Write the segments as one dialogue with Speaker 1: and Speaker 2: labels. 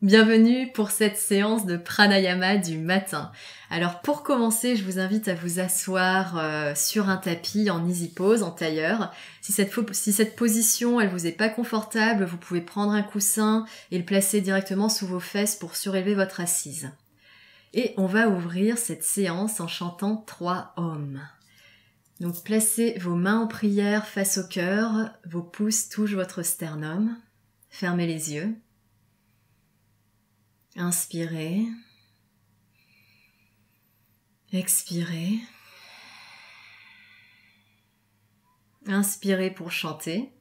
Speaker 1: Bienvenue pour cette séance de pranayama du matin. Alors pour commencer, je vous invite à vous asseoir sur un tapis en easy pose, en tailleur. Si cette position elle vous est pas confortable, vous pouvez prendre un coussin et le placer directement sous vos fesses pour surélever votre assise. Et on va ouvrir cette séance en chantant 3 Om. Donc placez vos mains en prière face au cœur, vos pouces touchent votre sternum, fermez les yeux. Inspirez, expirez, inspirez pour chanter.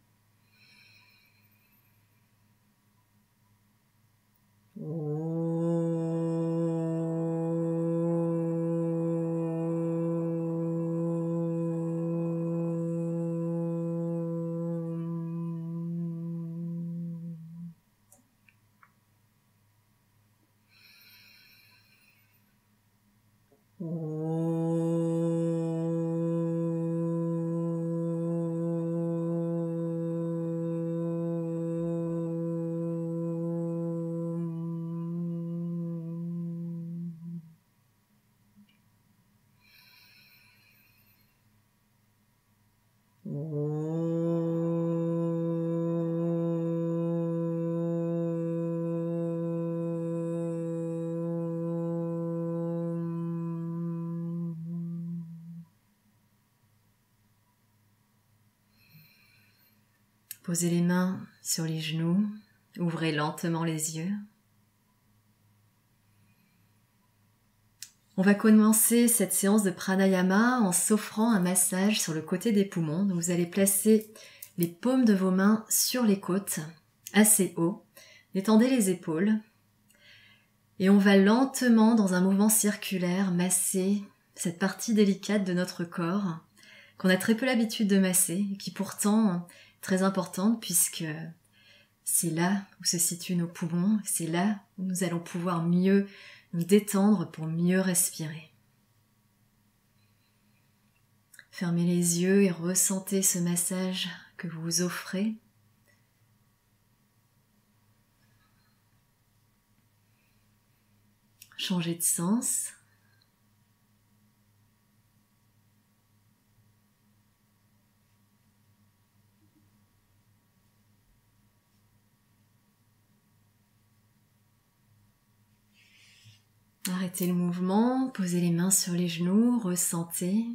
Speaker 1: Posez les mains sur les genoux, ouvrez lentement les yeux. On va commencer cette séance de pranayama en s'offrant un massage sur le côté des poumons. Donc vous allez placer les paumes de vos mains sur les côtes, assez haut. Détendez les épaules. Et on va lentement, dans un mouvement circulaire, masser cette partie délicate de notre corps qu'on a très peu l'habitude de masser et qui pourtant est très importante puisque c'est là où se situent nos poumons, c'est là où nous allons pouvoir mieux nous détendre pour mieux respirer. Fermez les yeux et ressentez ce massage que vous vous offrez. Changez de sens. Arrêtez le mouvement, posez les mains sur les genoux, ressentez.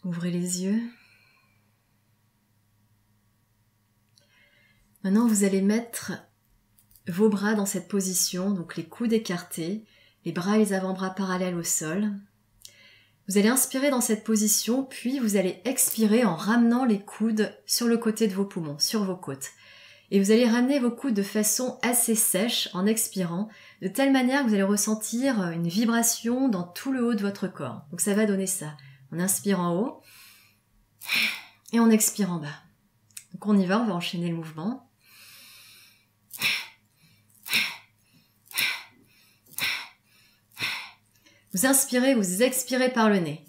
Speaker 1: Ouvrez les yeux. Maintenant, vous allez mettre vos bras dans cette position, donc les coudes écartés, les bras et les avant-bras parallèles au sol. Vous allez inspirer dans cette position, puis vous allez expirer en ramenant les coudes sur le côté de vos poumons, sur vos côtes. Et vous allez ramener vos coudes de façon assez sèche en expirant, de telle manière que vous allez ressentir une vibration dans tout le haut de votre corps. Donc ça va donner ça. On inspire en haut et on expire en bas. Donc on y va, on va enchaîner le mouvement. Vous inspirez, vous expirez par le nez.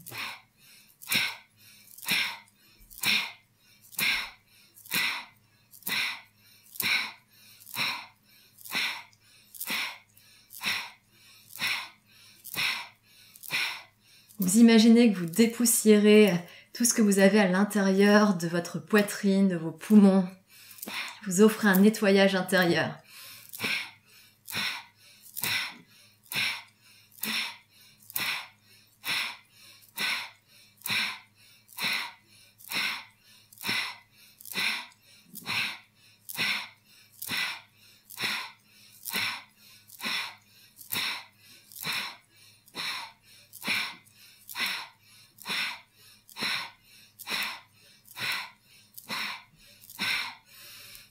Speaker 1: Vous imaginez que vous dépoussiérez tout ce que vous avez à l'intérieur de votre poitrine, de vos poumons. Vous offrez un nettoyage intérieur.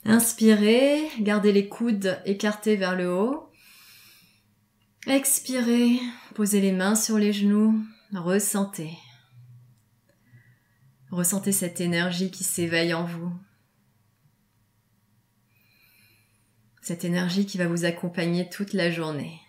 Speaker 1: Inspirez, gardez les coudes écartés vers le haut. Expirez, posez les mains sur les genoux, ressentez. Ressentez cette énergie qui s'éveille en vous. Cette énergie qui va vous accompagner toute la journée.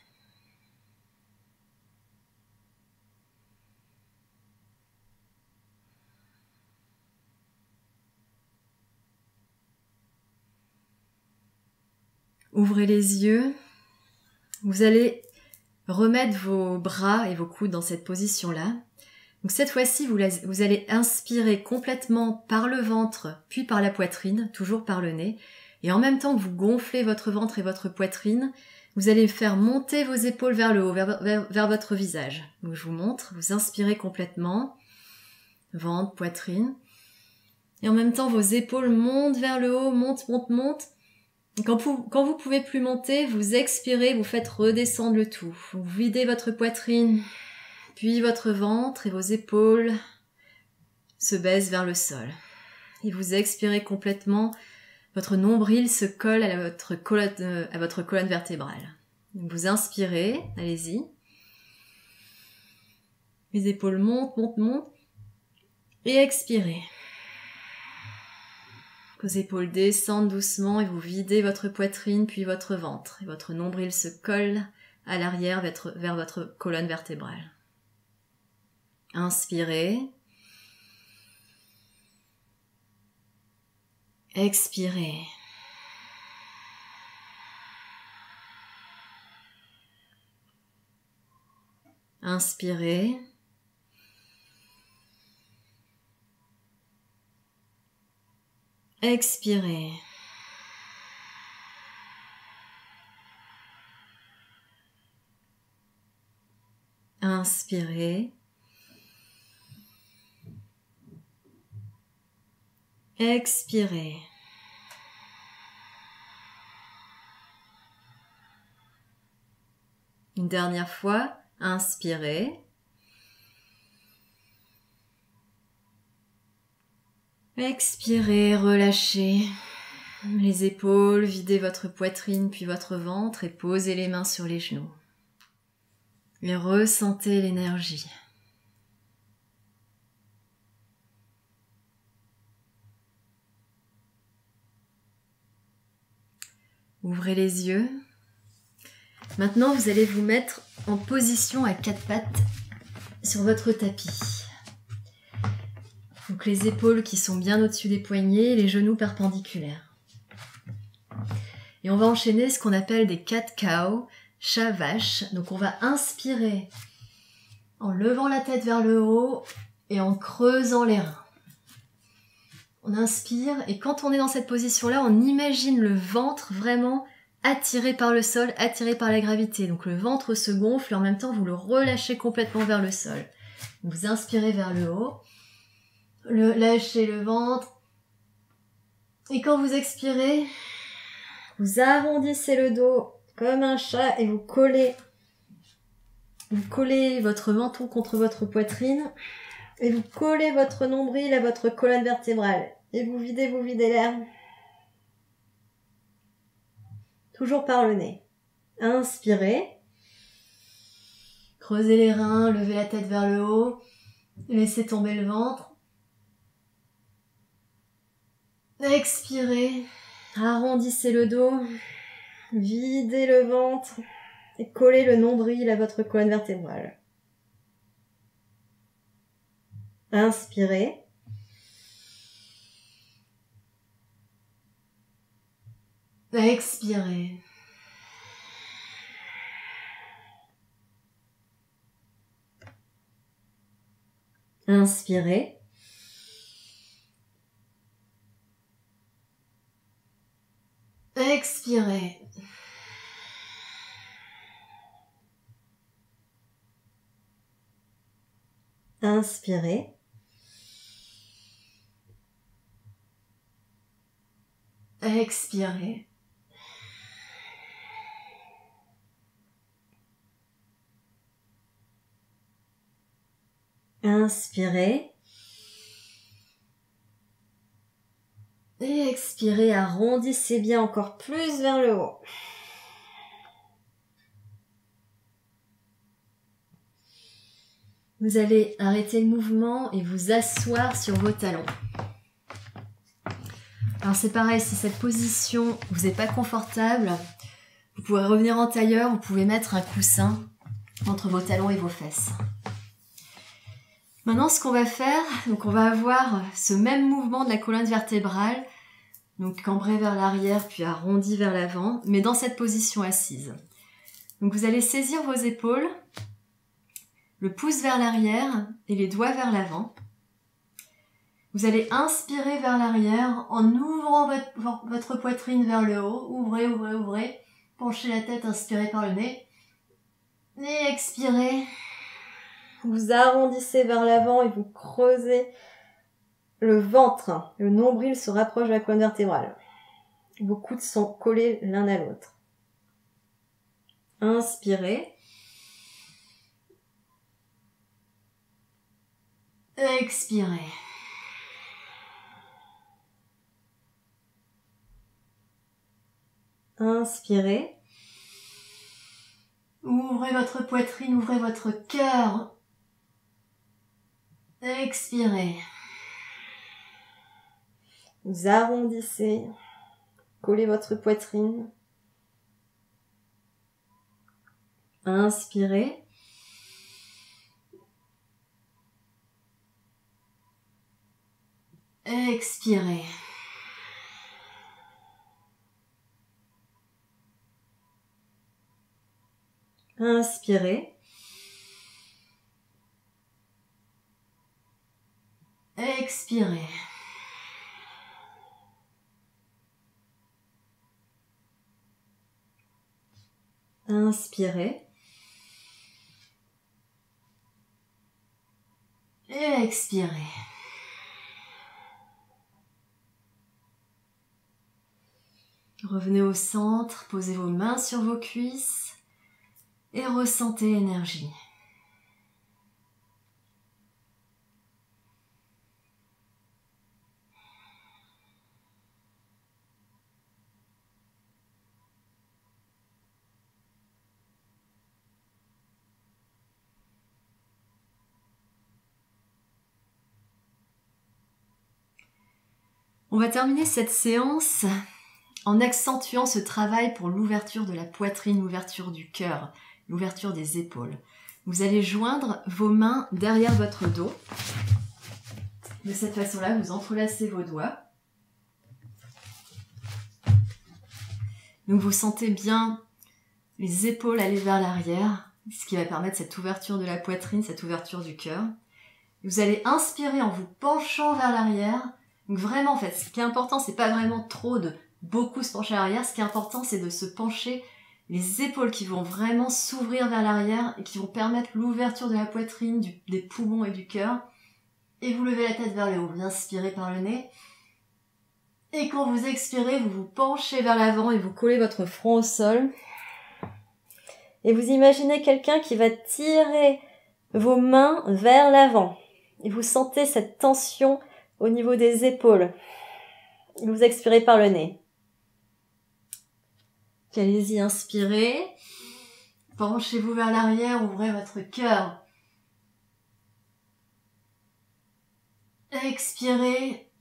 Speaker 1: Ouvrez les yeux. Vous allez remettre vos bras et vos coudes dans cette position-là. Donc cette fois-ci, vous allez inspirer complètement par le ventre, puis par la poitrine, toujours par le nez. Et en même temps que vous gonflez votre ventre et votre poitrine, vous allez faire monter vos épaules vers le haut, vers votre visage. Donc je vous montre, vous inspirez complètement, ventre, poitrine. Et en même temps, vos épaules montent vers le haut, montent. Quand vous pouvez plus monter, vous expirez, vous faites redescendre le tout. Vous videz votre poitrine, puis votre ventre et vos épaules se baissent vers le sol. Et vous expirez complètement, votre nombril se colle à votre colonne vertébrale. Donc vous inspirez, allez-y. Les épaules montent. Et expirez. Vos épaules descendent doucement et vous videz votre poitrine puis votre ventre. Et votre nombril se colle à l'arrière vers votre colonne vertébrale. Inspirez. Expirez. Inspirez. Expirez. Inspirez. Expirez. Une dernière fois, inspirez. Expirez, relâchez les épaules, videz votre poitrine puis votre ventre et posez les mains sur les genoux. Et ressentez l'énergie. Ouvrez les yeux. Maintenant, vous allez vous mettre en position à quatre pattes sur votre tapis. Donc les épaules qui sont bien au-dessus des poignets, les genoux perpendiculaires. Et on va enchaîner ce qu'on appelle des cat-cow, chat-vache. Donc on va inspirer en levant la tête vers le haut et en creusant les reins. On inspire et quand on est dans cette position-là, on imagine le ventre vraiment attiré par le sol, attiré par la gravité. Donc le ventre se gonfle et en même temps vous le relâchez complètement vers le sol. Vous inspirez vers le haut. Lâchez le ventre. Et quand vous expirez, vous arrondissez le dos comme un chat et vous collez votre menton contre votre poitrine et vous collez votre nombril à votre colonne vertébrale. Et vous videz l'air. Toujours par le nez. Inspirez. Creusez les reins, levez la tête vers le haut. Laissez tomber le ventre. Expirez, arrondissez le dos, videz le ventre et collez le nombril à votre colonne vertébrale. Inspirez. Expirez. Inspirez. Expirez. Inspirez. Expirez. Inspirez. Et expirez, arrondissez bien encore plus vers le haut. Vous allez arrêter le mouvement et vous asseoir sur vos talons. Alors c'est pareil, si cette position vous n'est pas confortable, vous pouvez revenir en tailleur, vous pouvez mettre un coussin entre vos talons et vos fesses. Maintenant, ce qu'on va faire, donc on va avoir ce même mouvement de la colonne vertébrale, Donc cambré vers l'arrière, puis arrondi vers l'avant, mais dans cette position assise. Donc vous allez saisir vos épaules, le pouce vers l'arrière et les doigts vers l'avant. Vous allez inspirer vers l'arrière en ouvrant votre poitrine vers le haut. Ouvrez, ouvrez, ouvrez. Penchez la tête, inspirez par le nez. Et expirez. Vous arrondissez vers l'avant et vous creusez le ventre. Le nombril se rapproche de la colonne vertébrale. Vos coudes sont collés l'un à l'autre. Inspirez. Expirez. Inspirez. Ouvrez votre poitrine, ouvrez votre cœur. Expirez. Vous arrondissez. Collez votre poitrine. Inspirez. Expirez. Inspirez. Expirez. Inspirez. Et expirez. Revenez au centre, posez vos mains sur vos cuisses et ressentez l'énergie. On va terminer cette séance en accentuant ce travail pour l'ouverture de la poitrine, l'ouverture du cœur, l'ouverture des épaules. Vous allez joindre vos mains derrière votre dos. De cette façon-là, vous entrelacez vos doigts. Donc vous sentez bien les épaules aller vers l'arrière, ce qui va permettre cette ouverture de la poitrine, cette ouverture du cœur. Vous allez inspirer en vous penchant vers l'arrière. Donc vraiment, en fait, ce qui est important, c'est pas vraiment trop de beaucoup se pencher à l'arrière. Ce qui est important, c'est de se pencher, les épaules qui vont vraiment s'ouvrir vers l'arrière et qui vont permettre l'ouverture de la poitrine, des poumons et du cœur. Et vous levez la tête vers le haut. Vous inspirez par le nez. Et quand vous expirez, vous vous penchez vers l'avant et vous collez votre front au sol. Et vous imaginez quelqu'un qui va tirer vos mains vers l'avant. Et vous sentez cette tension au niveau des épaules. Et vous expirez par le nez. Allez-y, inspirez. Penchez-vous vers l'arrière, ouvrez votre cœur. Expirez.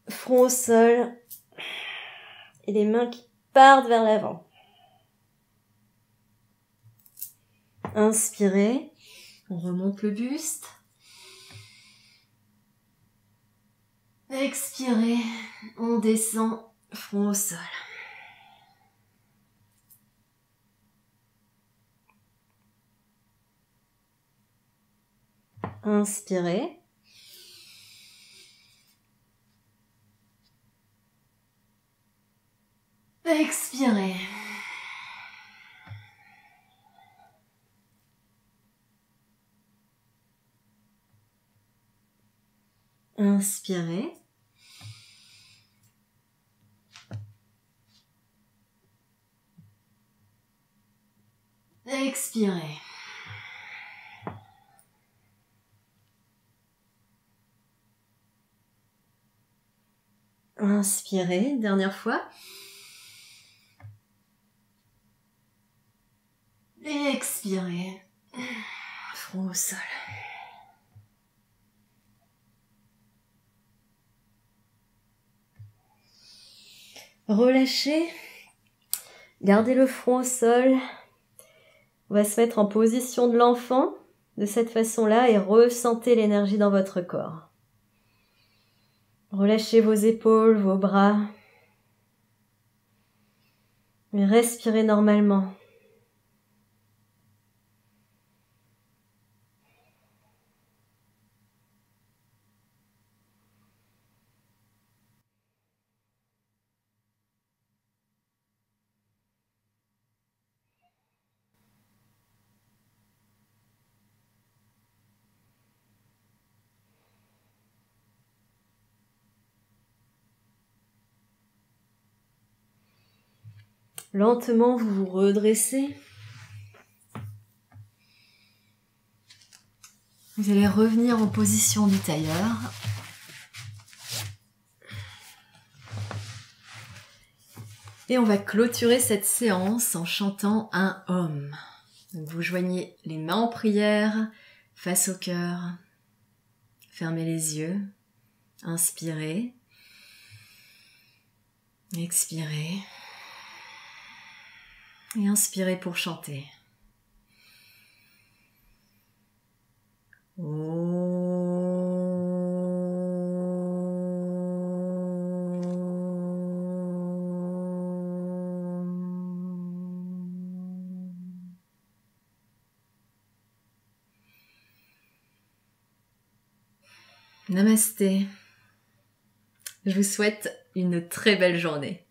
Speaker 1: Front au sol. Et les mains qui partent vers l'avant. Inspirez. On remonte le buste. Expirez. On descend. Front au sol. Inspirez. Expirez. Inspirez. Expirez. Inspirez, dernière fois. Et expirez. Front au sol. Relâchez. Gardez le front au sol. On va se mettre en position de l'enfant de cette façon-là et ressentez l'énergie dans votre corps. Relâchez vos épaules, vos bras. Et respirez normalement. Lentement, vous vous redressez. Vous allez revenir en position du tailleur. Et on va clôturer cette séance en chantant un Om. Donc vous joignez les mains en prière, face au cœur. Fermez les yeux. Inspirez. Expirez. Et inspirez pour chanter. Namasté. Je vous souhaite une très belle journée.